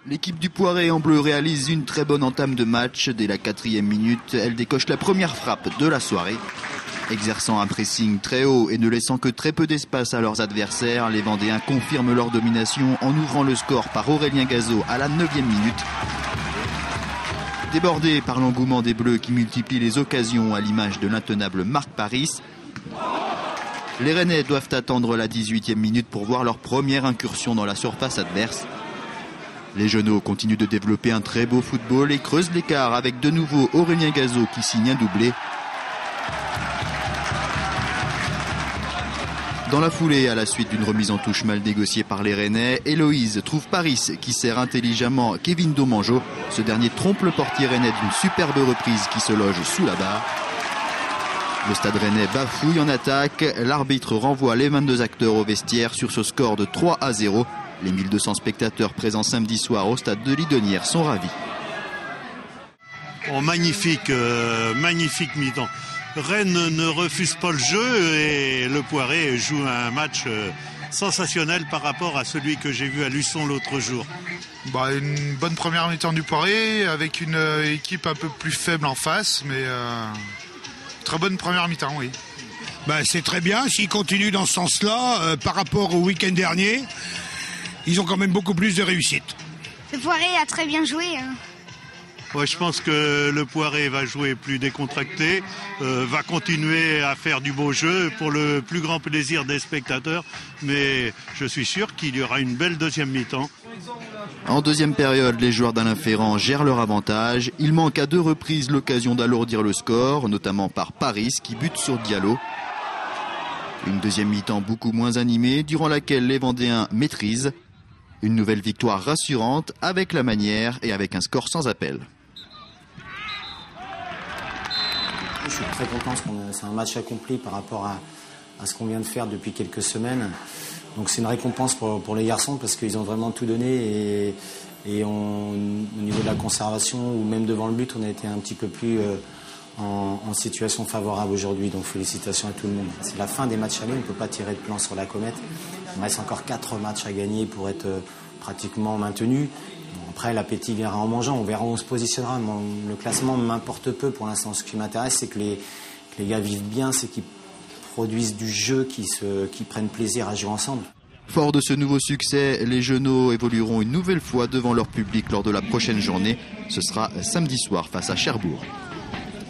L'équipe du Poiré en bleu réalise une très bonne entame de match. Dès la 4e minute, elle décoche la première frappe de la soirée. Exerçant un pressing très haut et ne laissant que très peu d'espace à leurs adversaires, les Vendéens confirment leur domination en ouvrant le score par Aurélien Gazot à la 9e minute. Débordés par l'engouement des Bleus qui multiplient les occasions à l'image de l'intenable Marc Paris, les Rennais doivent attendre la 18e minute pour voir leur première incursion dans la surface adverse. Les Genoux continuent de développer un très beau football et creusent l'écart avec de nouveau Aurélien Gazot qui signe un doublé. Dans la foulée, à la suite d'une remise en touche mal négociée par les Rennais, Héloïse trouve Paris qui sert intelligemment Kevin Domangeau. Ce dernier trompe le portier rennais d'une superbe reprise qui se loge sous la barre. Le stade rennais bafouille en attaque. L'arbitre renvoie les 22 acteurs au vestiaire sur ce score de 3-0. Les 1200 spectateurs présents samedi soir au stade de Lidonnière sont ravis. Oh, magnifique mi-temps. Rennes ne refuse pas le jeu et le Poiré joue un match sensationnel par rapport à celui que j'ai vu à Luçon l'autre jour. Une bonne première mi-temps du Poiré avec une équipe un peu plus faible en face, mais très bonne première mi-temps, oui. C'est très bien, s'ils continuent dans ce sens-là, par rapport au week-end dernier, ils ont quand même beaucoup plus de réussite. Le Poiré a très bien joué. Ouais, je pense que le Poiré va jouer plus décontracté, va continuer à faire du beau jeu pour le plus grand plaisir des spectateurs, mais je suis sûr qu'il y aura une belle deuxième mi-temps. En deuxième période, les joueurs d'Alain Ferrand gèrent leur avantage. Il manque à 2 reprises l'occasion d'alourdir le score, notamment par Paris qui bute sur Diallo. Une deuxième mi-temps beaucoup moins animée, durant laquelle les Vendéens maîtrisent. Une nouvelle victoire rassurante avec la manière et avec un score sans appel. Je suis très content parce que c'est un match accompli par rapport à ce qu'on vient de faire depuis quelques semaines. Donc c'est une récompense pour les garçons parce qu'ils ont vraiment tout donné et au niveau de la conservation ou même devant le but, on a été un petit peu plus en situation favorable aujourd'hui. Donc félicitations à tout le monde. C'est la fin des matchs allés, on ne peut pas tirer de plan sur la comète. Il reste encore 4 matchs à gagner pour être pratiquement maintenu. Après, l'appétit viendra en mangeant, on verra où on se positionnera. Le classement m'importe peu pour l'instant. Ce qui m'intéresse, c'est que les gars vivent bien, c'est qu'ils produisent du jeu, qu'ils prennent plaisir à jouer ensemble. Fort de ce nouveau succès, les Genoux évolueront une nouvelle fois devant leur public lors de la prochaine journée. Ce sera samedi soir face à Cherbourg.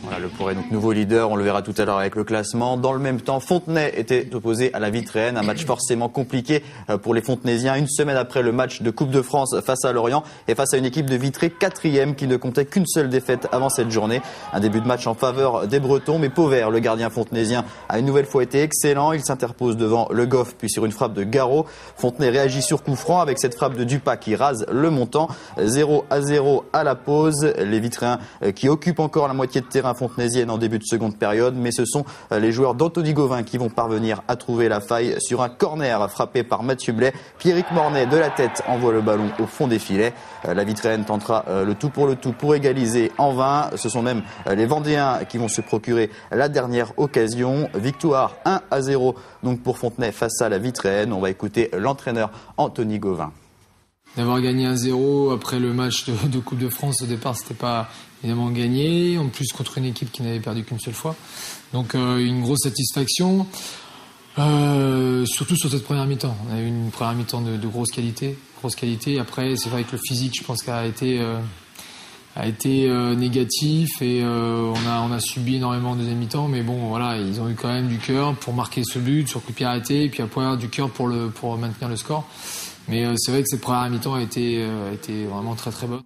Voilà, le Poiré, donc nouveau leader, on le verra tout à l'heure avec le classement. Dans le même temps, Fontenay était opposé à la Vitréenne, un match forcément compliqué pour les Fontenaisiens. Une semaine après le match de Coupe de France face à Lorient et face à une équipe de Vitré 4e qui ne comptait qu'une seule défaite avant cette journée. Un début de match en faveur des Bretons, mais Pauvert, le gardien fontenaisien, a une nouvelle fois été excellent. Il s'interpose devant Le Goff, puis sur une frappe de Garot. Fontenay réagit sur coup franc avec cette frappe de Dupas qui rase le montant. 0-0 à la pause. Les Vitréens qui occupent encore la moitié de terrain fontenaisienne en début de seconde période, mais ce sont les joueurs d'Anthony Gauvin qui vont parvenir à trouver la faille sur un corner frappé par Mathieu Blais. Pierrick Mornay de la tête envoie le ballon au fond des filets. La Vitréenne tentera le tout pour égaliser en vain. Ce sont même les Vendéens qui vont se procurer la dernière occasion. Victoire 1-0 donc pour Fontenay face à la Vitréenne. On va écouter l'entraîneur Anthony Gauvin. D'avoir gagné 1-0 après le match de Coupe de France, au départ, c'était pas évidemment gagné. En plus, contre une équipe qui n'avait perdu qu'une seule fois. Donc, une grosse satisfaction. Surtout sur cette première mi-temps. On a eu une première mi-temps de grosse qualité. Après, c'est vrai que le physique, je pense, a été négatif et on a subi énormément en deuxième mi-temps. Mais bon, voilà, ils ont eu quand même du cœur pour marquer ce but sur coup de pied arrêté et puis après du cœur pour maintenir le score. Mais c'est vrai que cette première mi-temps a été vraiment très très bonne.